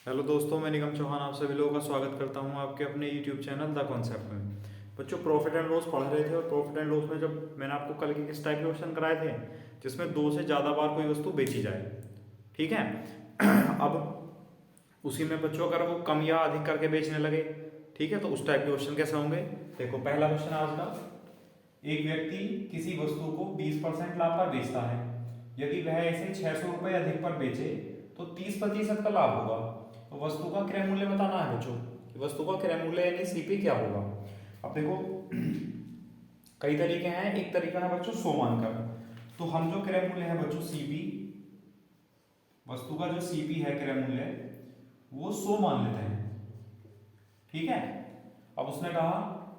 Hello दोस्तों, मैं निगम चौहान आप सभी लोगों का स्वागत करता हूं आपके अपने यूट्यूब चैनल द कॉन्सेप्ट में। बच्चों, प्रॉफिट एंड लॉस पढ़ रहे थे और प्रॉफिट एंड लॉस में जब मैंने आपको कल के किस टाइप के क्वेश्चन कराए थे जिसमें दो से ज़्यादा बार कोई वस्तु बेची जाए। ठीक है। अब उसी में बच्चों अगर वो कम या अधिक करके बेचने लगे, ठीक है, तो उस टाइप के क्वेश्चन कैसे होंगे। देखो, पहला क्वेश्चन आज का। एक व्यक्ति किसी वस्तु को 20% लाभ पर बेचता है। यदि वह इसे 600 रुपये अधिक पर बेचे तो 30% का लाभ होगा। तो वस्तु का क्रय मूल्य बताना है बच्चों कि वस्तु का क्रय मूल्य यानी सीपी क्या होगा। अब देखो, कई तरीके हैं। एक तरीका है बच्चों 100 मानकर। तो हम जो क्रय मूल्य है बच्चों सीपी, वस्तु का जो सीपी है क्रय मूल्य, वो 100 मान लेते हैं। ठीक है। अब उसने कहा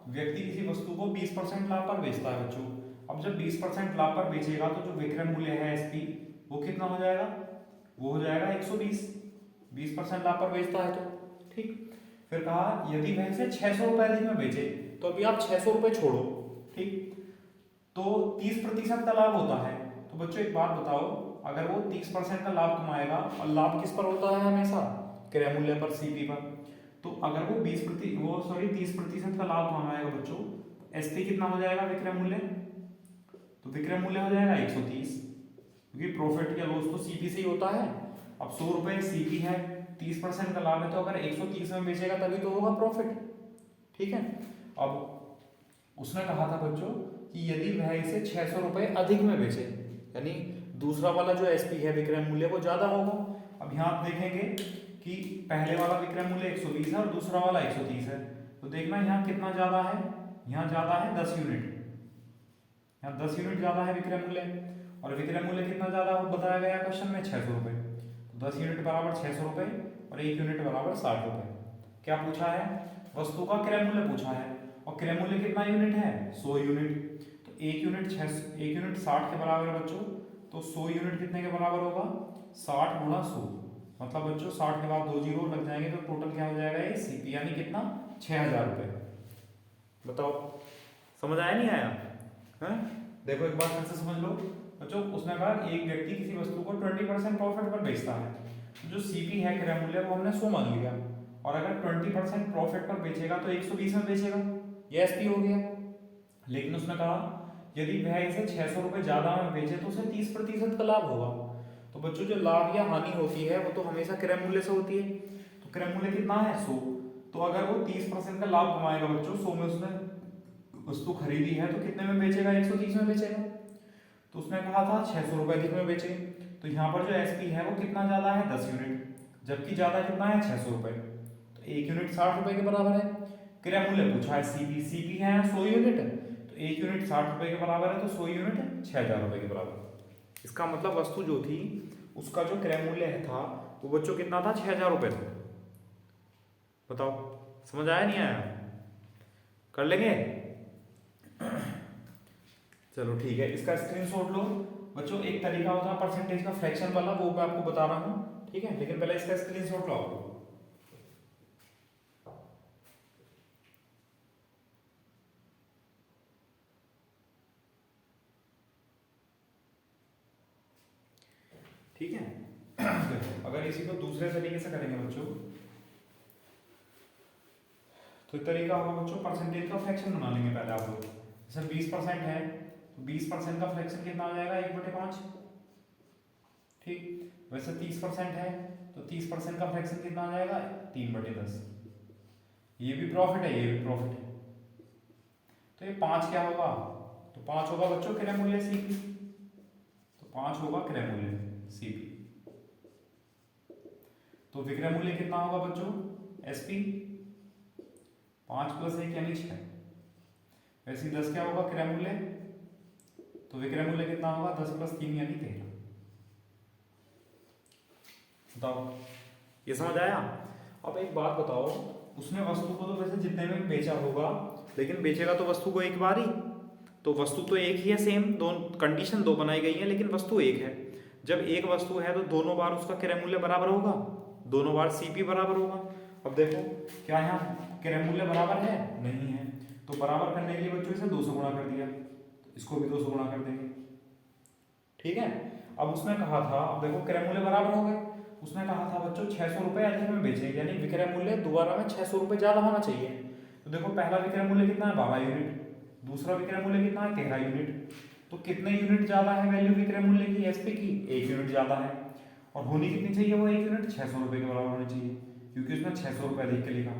व्यक्ति किसी वस्तु को 20% लाभ पर बेचता है बच्चों। अब जब 20% लाभ पर बेचेगा तो जो विक्रय मूल्य है एसपी, वो कितना हो जाएगा? वो हो जाएगा 120। 20% लाभ पर बेचता है तो ठीक। फिर कहा यदि वह इसे 600 रुपये अधिक में बेचे, तो अभी आप 600 रुपये छोड़ो, ठीक, तो 30% का लाभ होता है। तो बच्चों एक बात बताओ, अगर वो 30% का लाभ कमाएगा, और लाभ किस पर होता है हमेशा? क्रय मूल्य पर, सीपी पर। तो अगर वो 30% का लाभ कमाएगा बच्चों, एसपी कितना हो जाएगा विक्रय मूल्य? तो विक्रय मूल्य हो जाएगा 130, क्योंकि प्रॉफिट या लॉस तो सीपी से ही होता है। अब 100 रुपये सीपी है, 30% का लाभ है, तो अगर 130 में बेचेगा तभी तो होगा प्रॉफिट। ठीक है। अब उसने कहा था बच्चों कि यदि वह इसे 600 रुपये अधिक में बेचे, यानी दूसरा वाला जो एसपी है विक्रय मूल्य वो ज्यादा होगा। अब यहाँ आप देखेंगे कि पहले वाला विक्रय मूल्य 120 है और दूसरा वाला 130 है। तो देखना यहाँ कितना ज्यादा है, यहाँ ज्यादा है 10 यूनिट, यहाँ 10 यूनिट ज्यादा है विक्रय मूल्य। और विक्रय मूल्य कितना ज्यादा बताया गया क्वेश्चन में? 600 रुपये। तो 10 यूनिट बराबर 600 रुपये और 1 यूनिट बराबर 60 रुपये। क्या पूछा है? वस्तु का क्रय मूल्य पूछा है। और क्रय मूल्य कितना यूनिट है? 100 यूनिट। तो 1 यूनिट 60 के बराबर है बच्चों। तो 100 यूनिट कितने के बराबर होगा? 60 गुणा 100। मतलब बच्चों 60 के बाद 2 जीरो लग जाएंगे तो टोटल क्या हो जाएगा? ये सीपी यानी कितना? 6000 रुपये। बताओ, समझ आया नहीं आया? है? देखो एक बार फिर से समझ लो बच्चों। उसने कहा एक व्यक्ति किसी वस्तु को 20% प्रॉफिट पर बेचता है। तो जो सीपी है क्रय मूल्य वो हमने 100 मान लिया। और अगर 20% प्रॉफिट पर बेचेगा तो 120 में बेचेगा, ये एसपी हो गया। लेकिन उसने कहा यदि वह इसे 600 रुपये ज्यादा में बेचे तो उसे 30% का लाभ होगा। तो बच्चों जो लाभ या हानि होती है वो तो हमेशा क्रय मूल्य से होती है। तो क्रय मूल्य कितना है? 100। तो अगर वो 30% का लाभ कमाएगा बच्चों, 100 में उसने वस्तु खरीदी है, तो कितने में बेचेगा? 130 में बेचेगा। तो उसने कहा था 600 रुपये अधिक में बेचे। तो यहाँ पर जो एसपी है वो कितना ज्यादा है? 10 यूनिट, जबकि ज्यादा कितना है? 600 रुपये। तो 1 यूनिट 60 रुपये के बराबर है। क्रय मूल्य पूछा है सीपी, सीपी है 100 यूनिट। तो 1 यूनिट 60 रुपये के बराबर है, तो 100 यूनिट 6000 रुपये के बराबर। इसका मतलब वस्तु जो थी उसका जो क्रय मूल्य था वो बच्चों कितना था? 6000 रुपये था। बताओ, समझ आया नहीं आया? कर लेंगे? चलो ठीक है, इसका स्क्रीनशॉट लो बच्चों। एक तरीका होता है परसेंटेज का फ्रैक्शन वाला, वो मैं आपको बता रहा हूँ, ठीक है, लेकिन पहले इसका स्क्रीनशॉट लो आपको। ठीक है। देखो, अगर इसी को दूसरे तरीके से करेंगे बच्चों, तो एक तरीका होगा बच्चों परसेंटेज का फ्रैक्शन बना लेंगे पहले आप लोग। जैसे 20% है तो 20% का फ्रैक्शन कितना हो जाएगा? 1/5। ठीक। वैसे 30% है तो 30% का फ्रैक्शन कितना आ जाएगा? 3/10। ये भी प्रॉफिट है, ये भी प्रॉफिट है। तो ये 5 क्या होगा? तो 5 होगा बच्चों क्रय मूल्य सीपी। तो 5 होगा क्रय मूल्य सीपी। तो विक्रय मूल्य कितना होगा बच्चों? एसपी। 5 + 1 यानी 6। वैसे 10 क्या होगा क्रय मूल्य? तो विक्रय मूल्य कितना होगा? 10 + 3 यानी 13। बताओ, ये समझ आया? अब एक बात बताओ, उसने वस्तु को तो वैसे जितने में बेचा होगा, लेकिन बेचेगा तो वस्तु को एक बार ही। तो वस्तु तो एक ही है, सेम दोनों कंडीशन दो बनाई गई है, लेकिन वस्तु एक है। जब एक वस्तु है तो दोनों बार उसका क्रय मूल्य बराबर होगा, दोनों बार सीपी बराबर होगा। अब देखो, क्या यहाँ क्रय मूल्य बराबर है? नहीं है। तो बराबर करने के लिए बच्चों इसे 2 से गुणा कर दिया, तो इसको भी 2 से गुणा कर देंगे। ठीक है। अब उसने कहा था, अब देखो क्रय मूल्य बराबर हो गए। उसने कहा था बच्चों 600 रुपये अधिक में बेचेंगे, यानी विक्रय मूल्य दोबारा में 600 रुपये ज़्यादा होना चाहिए। तो देखो पहला विक्रय मूल्य कितना है 12 यूनिट, दूसरा विक्रय मूल्य कितना है 13 यूनिट। तो कितने यूनिट ज़्यादा है वैल्यू विक्रय मूल्य की एसपी की, 1 यूनिट ज़्यादा है। और होनी कितनी चाहिए वो 1 यूनिट, 600 रुपये के बराबर होनी चाहिए, क्योंकि उसने 600 रुपये अधिक के लिखा।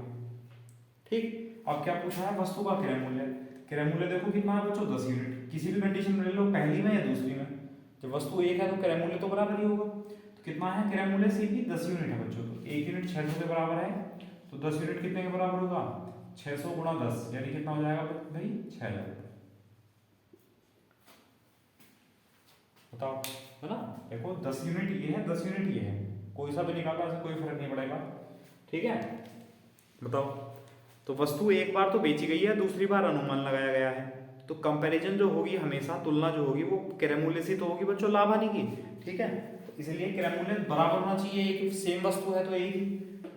ठीक, अब क्या पूछा है वस्तु का क्रय मूल्य। क्रय मूल्य देखो कितना है बच्चों 10 यूनिट, किसी भी कंडीशन में ले लो, पहली में या दूसरी में, जब वस्तु एक है तो क्रय मूल्य तो बराबर ही होगा। तो कितना है क्रय मूल्य सीपी 10 यूनिट है बच्चों, तो 1 यूनिट 600 के बराबर है, तो 10 यूनिट कितने के बराबर होगा 600 गुणा 10, यानी कितना हो जाएगा भाई 6000 रुपये। बताओ, है ना। देखो 10 यूनिट ये है, 10 यूनिट ये है, कोई सा भी निकालना ऐसे कोई फर्क नहीं पड़ेगा। ठीक है, बताओ। तो वस्तु एक बार तो बेची गई है, दूसरी बार अनुमान लगाया गया है, तो कंपैरिजन जो होगी हमेशा तुलना जो होगी वो क्रय मूल्य से तो होगी बच्चों, लाभ हानि की। ठीक है, तो इसलिए क्रय मूल्य बराबर होना चाहिए, एक सेम वस्तु है तो एक ही,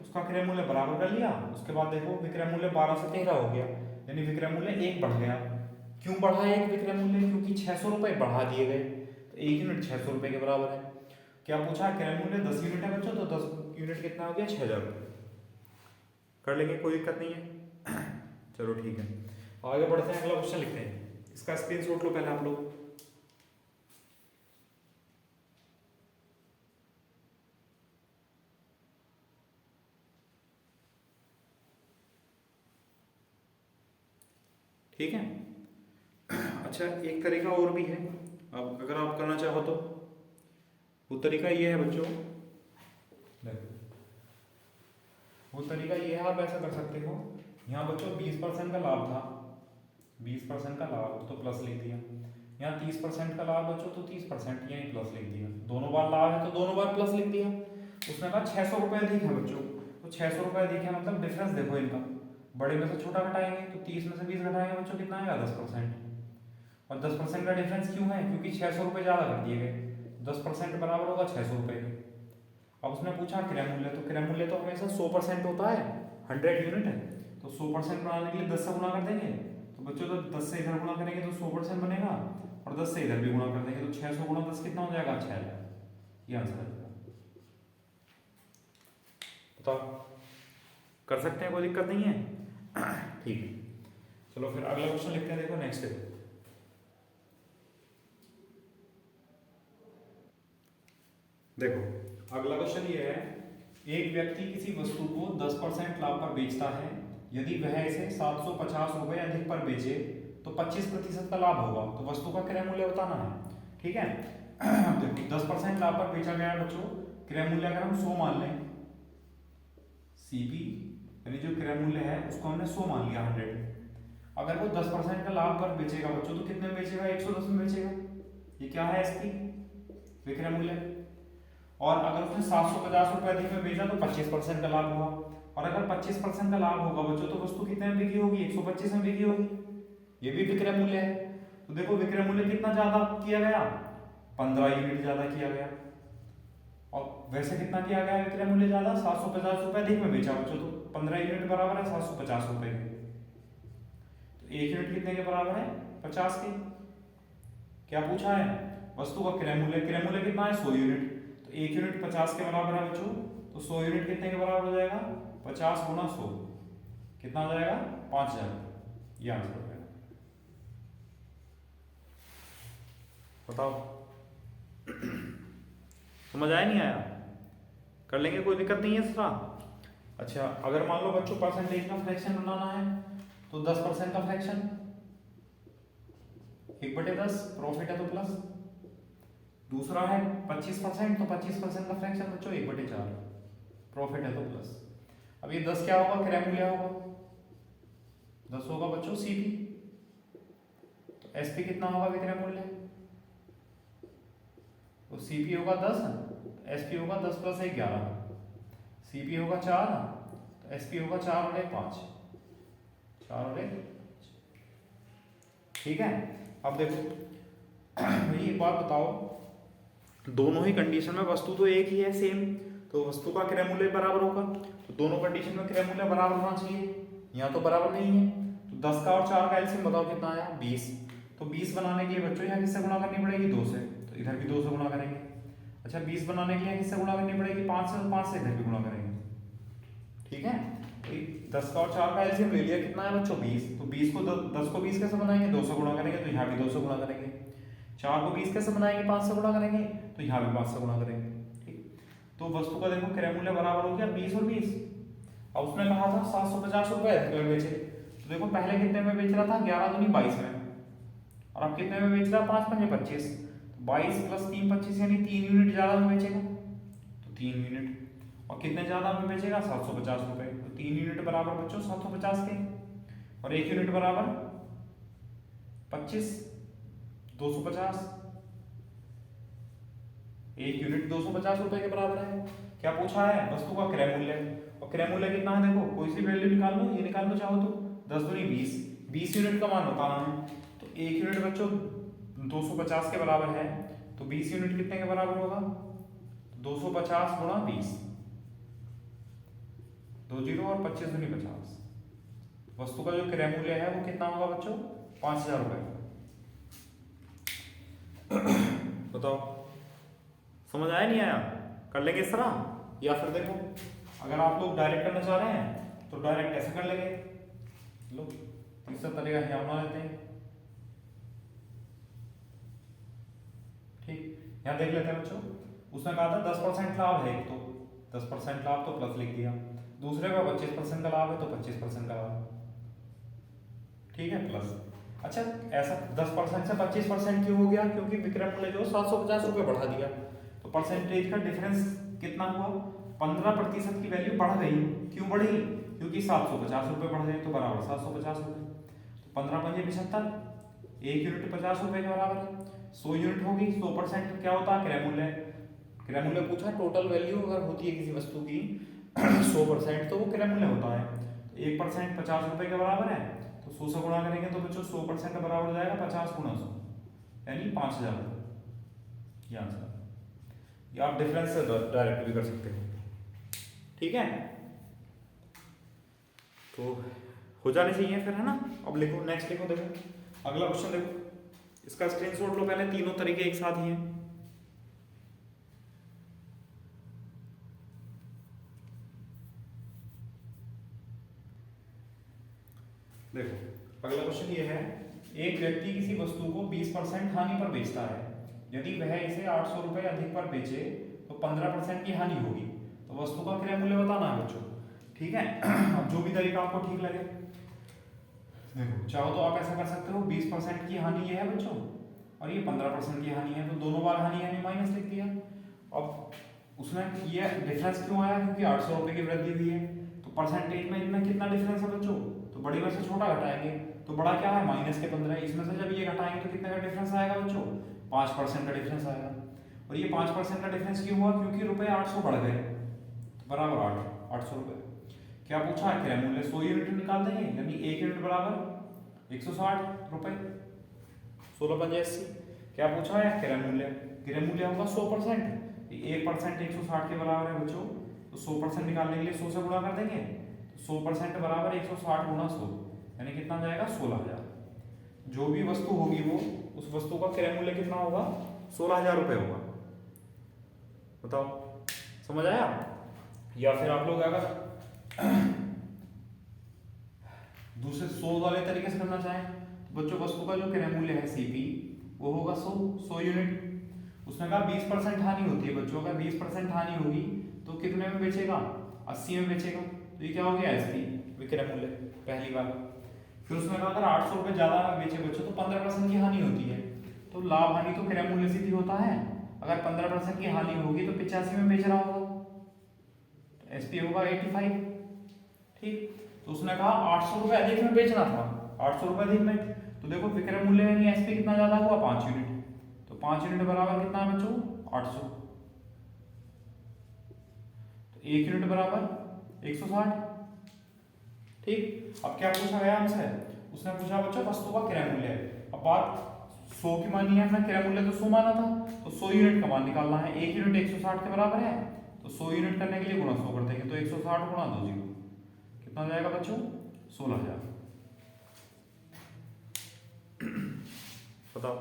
उसका क्रय मूल्य बराबर कर लिया। उसके बाद देखो विक्रय मूल्य 12 से 13 हो गया, यानी विक्रय मूल्य 1 बढ़ गया। क्यों बढ़ा एक विक्रय मूल्य, क्योंकि 600 रुपये बढ़ा दिए गए, तो 1 यूनिट 600 रुपये के बराबर है। क्या पूछा, क्रय मूल्य 10 यूनिट है बच्चों, तो 10 यूनिट कितना हो गया 6000 रुपये। कर लेंगे, कोई दिक्कत नहीं है। चलो ठीक है, आगे बढ़ते हैं, अगला क्वेश्चन लिखते हैं, इसका स्क्रीनशॉट लो पहले आप लोग। ठीक है, अच्छा एक तरीका और भी है, अब अगर आप करना चाहो तो, वो तरीका ये है बच्चों, देखो वो तरीका ये है, आप ऐसा कर सकते हो, यहाँ बच्चों 20% का लाभ था, 20% का लाभ तो प्लस लिख दिया, यहाँ 30% का लाभ बच्चों तो 30% यहीं प्लस लिख दिया, दोनों बार लाभ है तो दोनों बार प्लस लिख दिया। उसने कहा 600 रुपये अधिक है बच्चों, तो 600 रुपये अधिक है मतलब डिफरेंस देखो इनका, बड़े में से छोटा घटाएंगे तो 30 में से 20 घटाएंगे बच्चों, कितना आएगा 10%। और 10% का डिफरेंस क्यों है, क्योंकि 600 रुपये ज़्यादा कर दिए गए, 10% बराबर होगा 600 रुपये के। अब उसने पूछा क्रय मूल्य, तो क्रय मूल्य तो हमेशा 100% होता है, 100 यूनिट है, तो 100% बनाने के लिए 10 से गुणा कर देंगे, तो बच्चों तो 10 से इधर गुणा करेंगे तो 100% बनेगा, और 10 से इधर भी गुणा कर देंगे तो 600 गुणा 10 कितना हो जाएगा 6000, ये आंसर है। बताओ, कर सकते हैं, कोई दिक्कत नहीं है। ठीक है, चलो फिर अगला क्वेश्चन लिखते हैं, देखो नेक्स्ट है, देखो अगला क्वेश्चन ये है, एक व्यक्ति किसी वस्तु को 10% लाभ पर बेचता है, यदि वह इसे 750 रुपये अधिक पर बेचे तो 25% का लाभ होगा, तो वस्तु का क्रय मूल्य बताना है। ठीक है, देखो 10% लाभ पर बेचा गया बच्चों, क्रय मूल्य अगर हम 100 मान लें, सीपी यानी जो क्रय मूल्य है उसको हमने 100 मान लिया, 100। अगर वो 10% का लाभ पर बेचेगा बच्चों, तो कितने में बेचेगा 110 में बेचेगा, ये क्या है एसपी विक्रय मूल्य। और अगर उसने 750 रुपये अधिक में बेचा तो 25% का लाभ होगा, और अगर 25% का लाभ होगा बच्चों तो वस्तु कितने में बिकी होगी 125 में बिकी होगी, ये भी विक्रय मूल्य है। तो देखो विक्रय मूल्य कितना ज्यादा किया गया, 15 यूनिट ज्यादा किया गया, और वैसे कितना किया गया विक्रय मूल्य ज्यादा, 750 रुपये अधिक में बेचा बच्चों, तो 15 यूनिट बराबर है 750 रुपये के, तो 1 यूनिट कितने के बराबर है 50 के। क्या पूछा है, वस्तु का क्रय मूल्य, क्रय मूल्य कितना है 100 यूनिट, तो 1 यूनिट 50 के बराबर है बच्चों, तो 100 यूनिट कितने के बराबर हो जाएगा 50 गुणा 100, कितना हो जाएगा 5000, ये आंसर हो जाएगा। बताओ, समझ आया नहीं आया, कर लेंगे, कोई दिक्कत नहीं है इसका। अच्छा अगर मान लो बच्चों परसेंटेज का फ्रैक्शन बनाना है, तो 10% का फ्रैक्शन 1/10, प्रॉफिट है तो प्लस, दूसरा है 25%, तो 25% का फ्रैक्शन बच्चों 1/4, प्रॉफिट है तो प्लस। अब ये 10 क्या होगा, क्रय मूल्य होगा, 10 होगा बच्चों सीपी, तो एसपी कितना होगा विक्रय मूल्य, तो सीपी होगा 10, एसपी होगा 10 + 1 11, सीपी होगा 4, तो एसपी होगा 4 और 1 5, 4 और 1। ठीक है, अब देखो भाई एक बात बताओ, दोनों ही कंडीशन में वस्तु तो एक ही है सेम, तो वस्तु का क्रय मूल्य बराबर होगा, तो दोनों कंडीशन में क्रय मूल्य बराबर होना चाहिए, यहाँ तो बराबर नहीं है, तो 10 का और 4 का एलसीएम बताओ कितना आया 20, तो 20 बनाने के लिए बच्चों यहाँ किससे गुणा करनी पड़ेगी 2 से, तो इधर भी 2 से गुणा करेंगे। अच्छा 20 बनाने के लिए किससे गुणा करनी पड़ेगी, 5 से, 5 से इधर भी गुणा करेंगे। ठीक है, 10 का और 4 का एलसीएम ले लिया, कितना है बच्चों 20। तो 20 को 10 को 20 कैसे बनाएंगे, 2 से गुणा करेंगे, तो यहाँ भी 2 से गुणा करेंगे। 4 को 20 कैसे बनाएंगे, 5 से गुणा करेंगे, तो यहाँ भी 5 से गुणा करेंगे। ठीक, तो वस्तु का देखो क्रय मूल्य बराबर हो गया 20 और 20। अब उसने कहा था 750 रुपए बेचे, तो देखो पहले कितने में बेच रहा था, 11 दूनी 22 में, और अब कितने में बेच रहा है, 5 पंजे 25, 22 प्लस 3 25 यानी 3 यूनिट ज्यादा में बेचेगा, तो 3 यूनिट। और कितने ज्यादा में बेचेगा, 750 रुपए, तो 3 यूनिट बराबर बच्चों 750 के, और 1 यूनिट बराबर 25, 250, 1 यूनिट 250 रुपए के बराबर है। क्या पूछा है, वस्तु का क्रय मूल्य, और क्रय मूल्य कितना है, देखो कोई सी वैल्यू निकाल लो, ये निकाल लो चाहो तो, 10 दूनी 20, 20 यूनिट का मान बताना है, तो 1 यूनिट बच्चों 250 के बराबर है, तो 20 यूनिट कितने के बराबर होगा, 250 गुणा 20, 2 जीरो और 25 दूनी 50। वस्तु का जो क्रय मूल्य है वो कितना होगा बच्चों, 5000 रुपए। बताओ समझ आया नहीं आया, कर लेंगे इस तरह, या फिर देखो अगर आप लोग डायरेक्ट करना चाह रहे हैं तो डायरेक्ट ऐसे कर लेंगे, लो तीसरा तरीका यहाँ बना लेते हैं। ठीक, यहाँ देख लेते हैं बच्चों, उसने कहा था 10% लाभ है, तो 10% लाभ तो प्लस लिख दिया, दूसरे का 25% का लाभ है तो 25% का लाभ, ठीक है प्लस। अच्छा ऐसा 10% से 25% क्यों हो गया, क्योंकि विक्रय मूल्य जो 750 रुपये बढ़ा दिया, तो परसेंटेज का डिफरेंस कितना हुआ, 15% की वैल्यू बढ़ गई। क्यों बढ़ी, क्योंकि 750 रुपये बढ़ गए, तो बराबर 750 रुपये, तो 15 पंजे 75, 1 यूनिट 50 रुपये के बराबर है, 100 यूनिट होगी, 100% क्या होता है, क्रय मूल्य। क्रय मूल्य पूछा, टोटल वैल्यू अगर होती है किसी वस्तु की 100% तो वो क्रय मूल्य होता है, तो 1% 50 रुपये के बराबर है, तो 100 से गुणा करेंगे तो बच्चों 100% के बराबर हो जाएगा 50 गुणा 100 यानी 5000 रुपये, ये आंसर। या आप डिफरेंस से डायरेक्ट भी कर सकते हो, ठीक है, तो हो जाने चाहिए फिर, है ना। अब लिखो नेक्स्ट, लिखो देखो अगला क्वेश्चन, देखो इसका स्क्रीनशॉट लो पहले, तीनों तरीके एक साथ ही हैं। देखो अगला क्वेश्चन ये है, एक व्यक्ति किसी वस्तु को 20% हानि पर बेचता है, यदि वह इसे 800 रुपये अधिक पर बेचे तो 15% की हानि होगी, तो वस्तु का क्रय मूल्य बताना है बच्चों, ठीक है। अब जो भी तरीका आपको ठीक लगे, देखो चाहो तो आप ऐसा कर सकते हो, 20% की हानि ये है बच्चों, और ये 15% की हानि है, तो दोनों बार हानि यानी माइनस लिख दिया। अब उसमें ये डिफरेंस क्यों आया, क्योंकि 800 रुपये की वृद्धि हुई है, तो परसेंटेज में इनमें कितना डिफरेंस है बच्चों, तो बड़ी में से छोटा घटाएंगे, तो बड़ा क्या है माइनस के 15, इसमें से जब ये घटाएंगे तो कितने का डिफरेंस आएगा बच्चों, 5% का डिफरेंस आएगा। और ये 5% का डिफरेंस क्यों हुआ, क्योंकि रुपए 800 बढ़ गए, तो बराबर 800 रुपये। क्या पूछा है, क्रय मूल्य 100 यूनिट निकाल देंगे, यानी 1 यूनिट बराबर 160 रुपये, 16 पंजे 80। क्या पूछा है, क्रय मूल्य, क्रय मूल्य होगा 100%, 1% 160 के बराबर है बच्चों, तो 100% निकालने के लिए 100 से गुणा कर देंगे, तो 100% बराबर 160 गुणा 100 यानी कितना जाएगा 16000। जो भी वस्तु होगी वो, उस वस्तु का क्रय मूल्य कितना होगा, 16000 रुपये होगा। बताओ समझ आया। या फिर आप लोग अगर दूसरे 100 वाले तरीके से करना चाहें, तो बच्चों वस्तु का जो क्रय मूल्य है सीपी वो होगा 100 यूनिट। उसने कहा 20% हानि होती है बच्चों, अगर 20% हानि होगी तो कितने में बेचेगा, 80 में बेचेगा, तो ये क्या हो गया एसपी विक्रय मूल्य पहली बार। फिर उसने कहा अगर 800 रुपये ज्यादा में बेचे बच्चों तो 15% की हानि होती है, तो लाभ हानि तो क्रय मूल्य से भी होता है, अगर 15% की हानि होगी तो 85 में बेच रहा होगा, तो एसपी होगा 85। ठीक, तो उसने कहा 800 रुपये अधिक में बेचना था, 800 रुपये अधिक में, तो देखो विक्रय मूल्य यानी एसपी कितना ज्यादा हुआ, 5 यूनिट, तो 5 यूनिट बराबर कितना है बच्चों 800, तो 1 यूनिट बराबर 160। ठीक, अब क्या पूछा गया हमसे, उसने पूछा बच्चों वस्तु का क्रय मूल्य। अब बात 100 की मानी है, हमने क्रय मूल्य तो 100 माना था, तो 100 यूनिट का मान निकालना है, 1 यूनिट 160 के बराबर है, तो 100 यूनिट करने के लिए गुणा 100 कर देंगे, तो 160 गुणा 2 जीरो कितना हो जाएगा बच्चों 16000। बताओ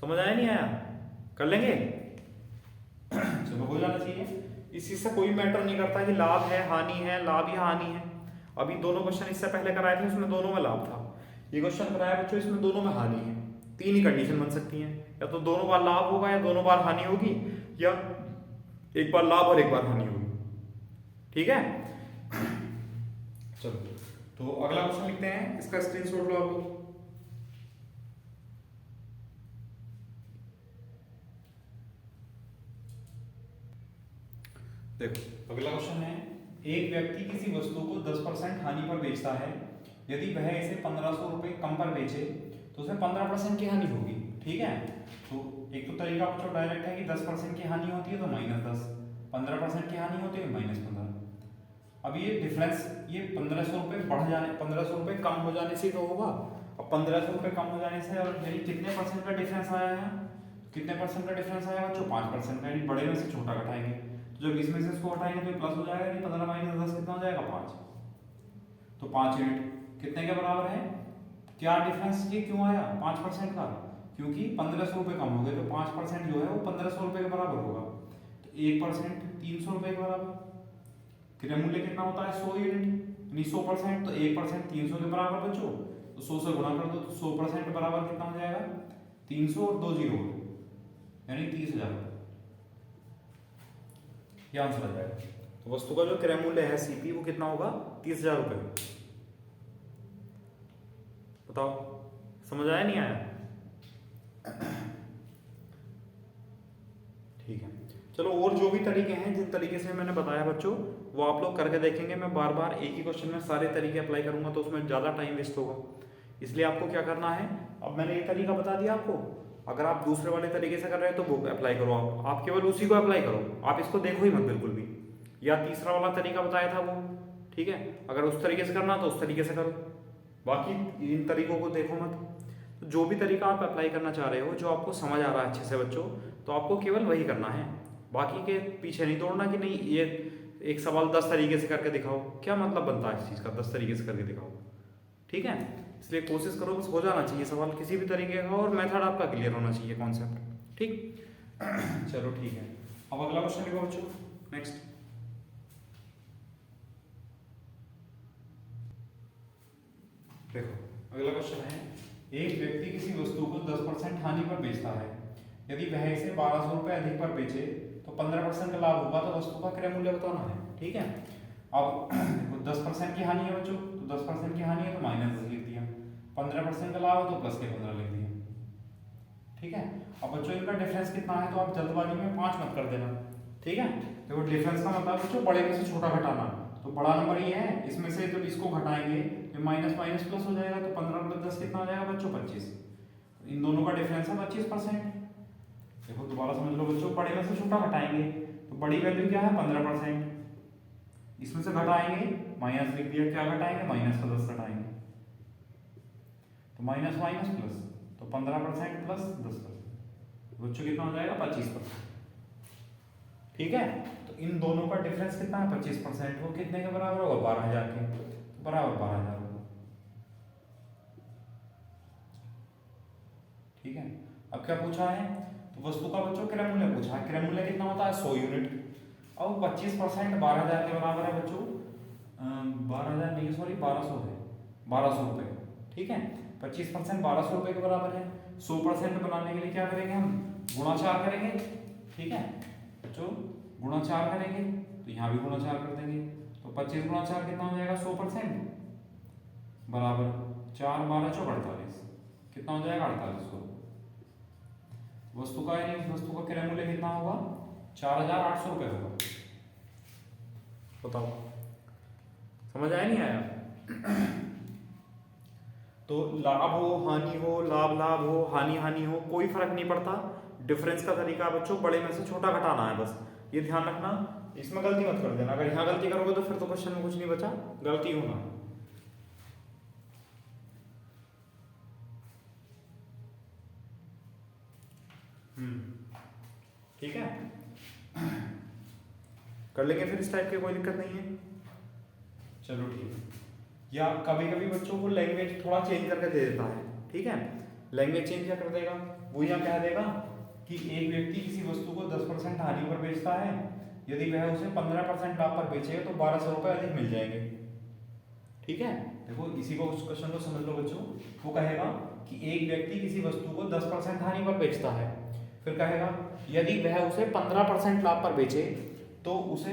समझ आया नहीं आया, कर लेंगे। चलो हो जाना चाहिए। इसी से कोई मैटर नहीं करता कि लाभ है हानि है, लाभ या हानि है। अभी दोनों क्वेश्चन इससे पहले कराए थे, उसमें दोनों में लाभ था। ये क्वेश्चन कराया बच्चों, इसमें दोनों में हानि है। तीन ही कंडीशन बन सकती हैं, या तो दोनों बार लाभ होगा या दोनों बार हानि होगी, या एक बार लाभ और एक बार हानि होगी। ठीक है, चलो तो अगला क्वेश्चन लिखते हैं, इसका स्क्रीनशॉट लो आप लोग। देखो अगला क्वेश्चन है, एक व्यक्ति किसी वस्तु को 10% हानि पर बेचता है। यदि वह इसे 1500 रुपये कम पर बेचे तो उसे 15% की हानि होगी। ठीक है, तो एक तो तरीका बच्चों डायरेक्ट है कि 10% की हानि होती है तो -10, 15% की हानि होती है -15। अब ये डिफरेंस, ये 1500 रुपये बढ़ जाने, 1500 रुपये कम हो जाने से तो होगा। अब 1500 रुपये कम हो जाने से, और यानी कितने परसेंट का डिफरेंस आया है, कितने परसेंट का डिफरेंस आया बच्चों, 5% का, यानी बड़े में से छोटा घटाएंगे। तो जब इसमें से इसको हटाएंगे तो प्लस हो जाएगा, यानी 15 - 10 कितना हो जाएगा, 5। तो 5 यूनिट कितने के बराबर है, क्या डिफरेंस ये क्यों आया 5% का, क्योंकि 1500 रुपये कम हो गए, तो 5% जो है वो 1500 रुपये के बराबर होगा। तो 1% 300 रुपये के बराबर। क्रय मूल्य कितना होता है, 100 यूनिट, यानी 100%, तो 1% 300 के बराबर बच्चों, तो 100 से गुणा कर दो, तो 100% बराबर कितना हो जाएगा, 300 और 2 जीरो, यानी 30,000। ये आंसर आ जाएगा। तो वस्तु का जो क्रय मूल्य है सीपी, वो कितना होगा, 30,000 रुपये। बताओ समझ आया नहीं आया। ठीक है, चलो और जो भी तरीके हैं, जिन तरीके से मैंने बताया बच्चों, वो आप लोग करके देखेंगे। मैं बार बार एक ही क्वेश्चन में सारे तरीके अप्लाई करूंगा तो उसमें ज़्यादा टाइम वेस्ट होगा। इसलिए आपको क्या करना है, अब मैंने ये तरीका बता दिया आपको, अगर आप दूसरे वाले तरीके से कर रहे हैं तो वो अप्लाई करो, आप केवल उसी को अप्लाई करो, आप इसको देखो ही मत बिल्कुल भी। या तीसरा वाला तरीका बताया था वो, ठीक है, अगर उस तरीके से करना तो उस तरीके से करो, बाकी इन तरीकों को देखो मत। तो जो भी तरीका आप अप्लाई करना चाह रहे हो, जो आपको समझ आ रहा है अच्छे से बच्चों, तो आपको केवल वही करना है, बाकी के पीछे नहीं दौड़ना कि नहीं ये एक सवाल 10 तरीके से करके दिखाओ। क्या मतलब बनता है इस चीज़ का, 10 तरीके से करके दिखाओ। ठीक है, इसलिए कोशिश करो बस हो जाना चाहिए सवाल किसी भी तरीके का, और मेथड आपका क्लियर होना चाहिए, कॉन्सेप्ट। ठीक चलो ठीक है, अब अगला क्वेश्चन लिखो बच्चों, नेक्स्ट। देखो अगला क्वेश्चन है, एक व्यक्ति किसी वस्तु को 10% हानि पर बेचता है। यदि वह इसे 1200 रुपये अधिक पर बेचे तो 15% का लाभ होगा, तो वस्तु का क्रय मूल्य बताना है। ठीक है, अब देखो 10% की हानि है बच्चों, तो 10% की हानि है तो -10 लिख दिया, 15% का लाभ है तो प्लस के 15 लिख दिया। ठीक है, अब बच्चों इनका डिफरेंस कितना है, तो आप जल्दबाजी में 5 मत कर देना। ठीक है, देखो डिफरेंस का मतलब बच्चों बड़े में से छोटा घटाना, तो बड़ा नंबर ये है, इसमें से जब इसको घटाएंगे तो माइनस माइनस प्लस हो जाएगा, तो 15 + 10 कितना हो जाएगा बच्चों, 25। इन दोनों का डिफरेंस है 25%। देखो दोबारा समझ लो बच्चों, बड़े में से छोटा घटाएंगे तो बड़ी वैल्यू क्या है, 15%, इसमें से घटाएंगे माइनस लिख दिया, क्या घटाएंगे, माइनस का 10 घटाएंगे, तो माइनस माइनस प्लस, तो 15% प्लस 10%, बच्चों कितना हो जाएगा, 25%। ठीक है, तो इन दोनों का डिफरेंस कितना है, 25%, वो कितने के बराबर होगा, 12,000 के, तो बराबर 12,000 होगा। ठीक है, अब क्या पूछा है, तो वस्तु का बच्चों क्रय मूल्य पूछा है, क्रय मूल्य कितना होता है, 100 यूनिट। अब 25% 12,000 के बराबर है बच्चों, 12,000 नहीं सॉरी 1200 है, 1200 रुपये। ठीक है, 25% 1200 रुपये के बराबर है। 100% बनाने के लिए क्या करेंगे हम, गुणाचार करेंगे। ठीक है बच्चों, गुणाचार करेंगे, तो यहाँ भी गुणाचार कर देंगे, तो 25 × 4 कितना हो जाएगा, 100% बराबर 4 12 = 48, कितना हो जाएगा, 4800। वस्तु का यानी वस्तु का क्रय मूल्य कितना होगा, 4,800 रुपये होगा। बताओ समझ आया नहीं आया। तो लाभ हो हानि हो, लाभ लाभ हो, हानि हानि हो, कोई फर्क नहीं पड़ता, डिफरेंस का तरीका बच्चों बड़े में से छोटा घटाना है, बस ये ध्यान रखना, इसमें गलती मत कर देना। अगर यहाँ गलती करोगे तो फिर तो क्वेश्चन में कुछ नहीं बचा, गलती होना। ठीक है, कर लेंगे फिर इस टाइप के, कोई दिक्कत नहीं है। चलो ठीक है, या कभी कभी बच्चों को लैंग्वेज थोड़ा चेंज करके दे देता है। ठीक है, लैंग्वेज चेंज क्या कर देगा, वो यहाँ कह देगा कि एक व्यक्ति किसी वस्तु को 10% हानि पर बेचता है, यदि वह उसे 15% लाभ पर बेचेगा तो 1200 रुपये अधिक मिल जाएंगे। ठीक है, देखो इसी को उस क्वेश्चन को समझ लो बच्चों। वो कहेगा कि एक व्यक्ति किसी वस्तु को 10% हानि पर बेचता है, फिर कहेगा यदि वह उसे 15% लाभ पर बेचे तो उसे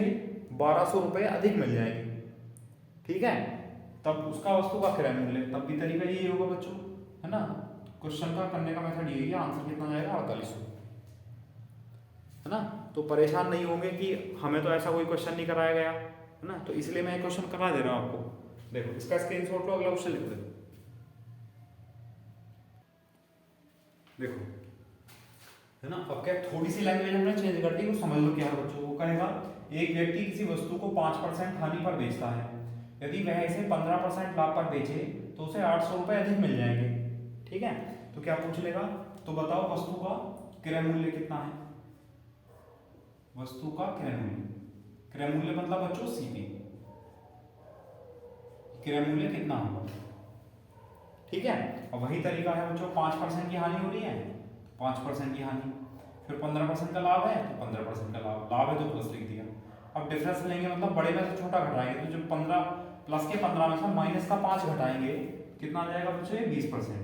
1200 रुपये अधिक मिल जाएंगे। ठीक है, तब उसका वस्तु का क्रय मूल्य, तब भी तरीका यही होगा बच्चों, है ना। क्वेश्चन का करने का मेथड यही है। आंसर कितना जाएगा 4800, है ना। तो परेशान नहीं होंगे कि हमें तो ऐसा कोई क्वेश्चन नहीं कराया गया, है ना, तो इसलिए मैं क्वेश्चन करा दे रहा हूं आपको। देखो इसका स्क्रीनशॉट लो, अगला क्वेश्चन लिख दो। देखो, है ना, अब क्या थोड़ी सी लैंग्वेज हमने चेंज कर दी, वो समझ लो क्या है बच्चों। वो कहेगा एक व्यक्ति किसी वस्तु को 5% हानि पर बेचता है, यदि वह इसे 15% लाभ पर बेचे तो उसे 800 रुपये अधिक मिल जाएंगे। ठीक है, तो क्या पूछ लेगा, तो बताओ वस्तु का क्रय मूल्य कितना है। वस्तु का क्रय मूल्य, क्रय मूल्य मतलब बच्चों सीपी, क्रय मूल्य कितना होगा। ठीक है, और वही तरीका है बच्चों, 5% की हानि हो रही है 5% की हानि, फिर 15% का लाभ है तो 15% का लाभ, लाभ है तो प्लस लिख दिया। अब डिफरेंस लेंगे मतलब बड़े में से छोटा घटाएंगे, तो जब 15 प्लस के 15 में से माइनस का 5 घटाएंगे कितना आ जाएगा बच्चों, 20%।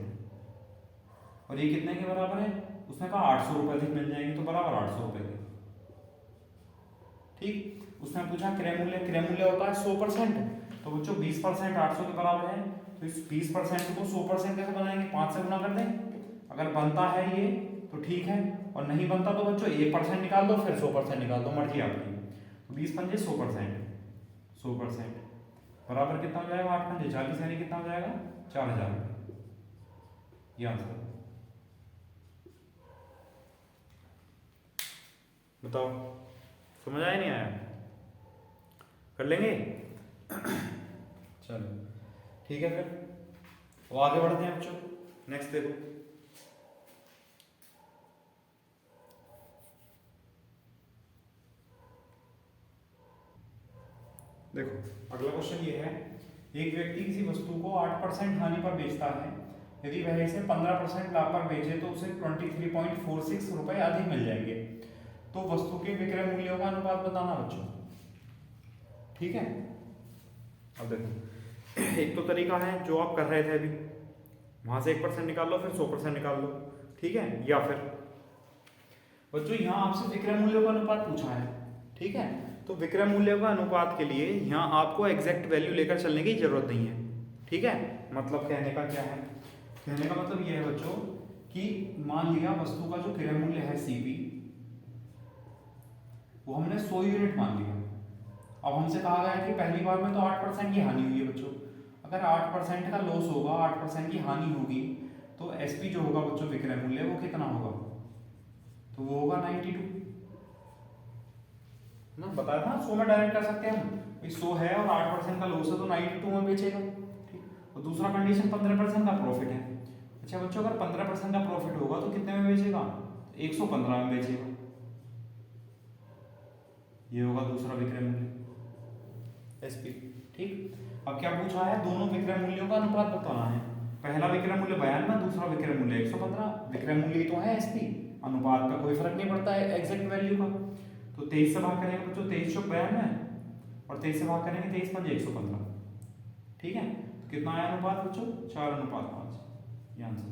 और ये कितने के बराबर है, उसने कहा 800 रुपये अधिक मिल जाएंगे, तो बराबर 800 रुपये के। ठीक, उसने पूछा क्रय मूल्य, क्रय मूल्य होता है 100%, तो बच्चों 20% 800 के बराबर है, तो इस 20% को 100% कैसे बनाएंगे, 5 से गुना कर दें। अगर बनता है ये तो ठीक है, और नहीं बनता तो बच्चों 1% निकाल दो, फिर 100% निकाल दो, मर्जी आपकी। तो 20 पंजे 100%, 100% बराबर कितना हो जाएगा, 8 पंजे 40, यानी कितना हो जाएगा 4000 रुपये। ये आंसर बताओ, समझ आया नहीं आया, कर लेंगे। चलो ठीक है, फिर वो आगे बढ़ते हैं बच्चों। नेक्स्ट देखो, देखो अगला क्वेश्चन ये है, एक व्यक्ति किसी वस्तु को 8% हानि पर बेचता है, यदि वह इसे 15% लाभ पर बेचे तो उसे 23.46 रुपये अधिक मिल जाएंगे। तो वस्तु के विक्रय मूल्यों का अनुपात बताना बच्चों। ठीक है, अब देखो एक तो तरीका है जो आप कर रहे थे अभी, वहां से 1% निकाल लो, फिर 100% निकाल लो। ठीक है, या फिर बच्चों यहाँ आपसे विक्रय मूल्यों का अनुपात पूछा है। ठीक है, तो विक्रय मूल्य का अनुपात के लिए यहाँ आपको एग्जैक्ट वैल्यू लेकर चलने की जरूरत नहीं है। ठीक है, मतलब कहने का क्या है, कहने का मतलब यह है बच्चों कि मान लिया वस्तु का जो क्रय मूल्य है सीपी, वो हमने 100 यूनिट मान लिया। अब हमसे कहा गया है कि पहली बार में तो 8% की हानि हुई है बच्चों, अगर 8% का लॉस होगा, 8% की हानि होगी, तो एसपी जो होगा बच्चों विक्रय मूल्य वो कितना होगा, तो वो होगा 92 ना, बताया था 100 में डायरेक्ट कर सकते हैं हम, भाई 100 है और 8% का लॉस है तो 92 में बेचेगा। ठीक, और दूसरा कंडीशन 15% का प्रॉफिट है। अच्छा बच्चों, अगर 15% का प्रॉफिट होगा तो कितने में बेचेगा, 115 में बेचेगा। ये होगा दूसरा विक्रय मूल्य एसपी। ठीक, अब क्या पूछा है, दोनों विक्रय मूल्यों का अनुपात बताना है। पहला विक्रय मूल्य 92, दूसरा विक्रय मूल्य 115। विक्रय मूल्य तो है एसपी, अनुपात का कोई फर्क नहीं पड़ता है एग्जैक्ट वैल्यू का। तो 23 से भाग करेंगे बच्चों, 23 चौक 92, और 23 से भाग करेंगे 23 पंजे 115। ठीक है, तो कितना आया अनुपात बच्चों, 4:5। ये आंसर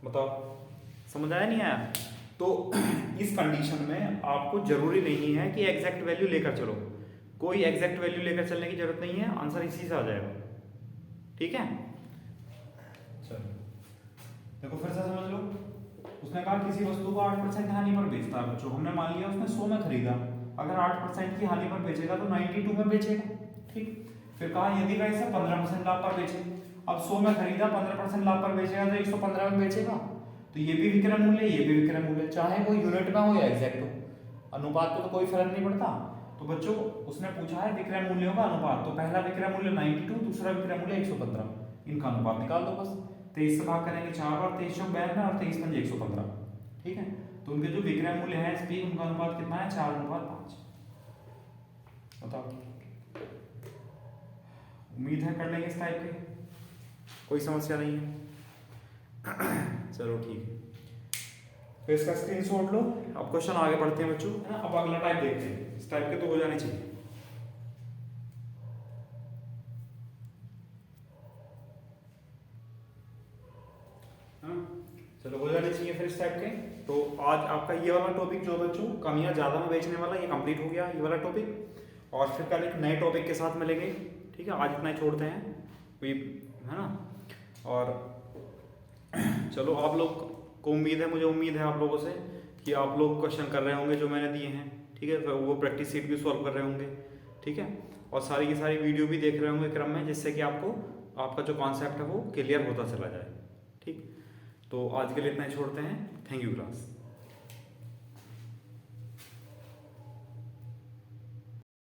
बताओ, समझ आया नहीं आया। तो इस कंडीशन में आपको जरूरी नहीं है कि एग्जैक्ट वैल्यू लेकर चलो, कोई एग्जैक्ट वैल्यू लेकर चलने की जरूरत नहीं है, आंसर इसी से आ जाएगा। ठीक है, चलो देखो फिर से समझ लो। उसने कहा किसी वस्तु को 8% हानि पर बेचता है बच्चों, हमने मान लिया उसने 100 में खरीदा, अगर 8% की हानि पर बेचेगा तो 92 में बेचेगा। ठीक, फिर कहा यदि वह इसे 15% लाभ पर बेचे, अब 100 में खरीदा, 15% लाभ पर बेचेगा तो 115 में बेचेगा, तो ये भी विक्रय मूल्य, ये भी विक्रय मूल्य, चाहे वो यूनिट में हो या एग्जैक्ट हो, अनुपात पे तो कोई फर्क नहीं पड़ता। तो बच्चों उसने पूछा है विक्रय मूल्यों का अनुपात, तो पहला विक्रय मूल्य 92, दूसरा विक्रय मूल्य 115, इनका अनुपात निकाल दो बस। 23 से भाग करेंगे 4 बार, 23 चौक 92 और 23 पंजे 115। ठीक है, तो उनके जो विक्रय मूल्य है एसपी, उनका अनुपात कितना है, 4:5। बताओ, उम्मीद है कर लेंगे इस टाइप के, कोई समस्या नहीं है। चलो ठीक है, फिर इसका स्क्रीनशॉट लो। अब क्वेश्चन आगे बढ़ते हैं बच्चों, है ना। अब अगला टाइप देखते हैं, इस टाइप के तो हो जाने चाहिए। हाँ चलो, हो जाने चाहिए फिर इस टाइप के। तो आज आपका ये वाला टॉपिक जो बच्चों कमियां ज़्यादा में बेचने वाला, ये कंप्लीट हो गया ये वाला टॉपिक। और फिर कल एक नए टॉपिक के साथ मिलेंगे, ठीक है। आज इतना ही छोड़ते हैं, कोई है ना। और चलो, आप लोग को उम्मीद है, मुझे उम्मीद है आप लोगों से कि आप लोग क्वेश्चन कर रहे होंगे जो मैंने दिए हैं, ठीक है। वो प्रैक्टिस सीट भी सॉल्व कर रहे होंगे, ठीक है। और सारी की सारी वीडियो भी देख रहे होंगे क्रम में, जिससे कि आपको आपका जो कॉन्सेप्ट है वो क्लियर होता चला जाए, ठीक। तो आज के लिए इतना ही छोड़ते हैं। Thank you class.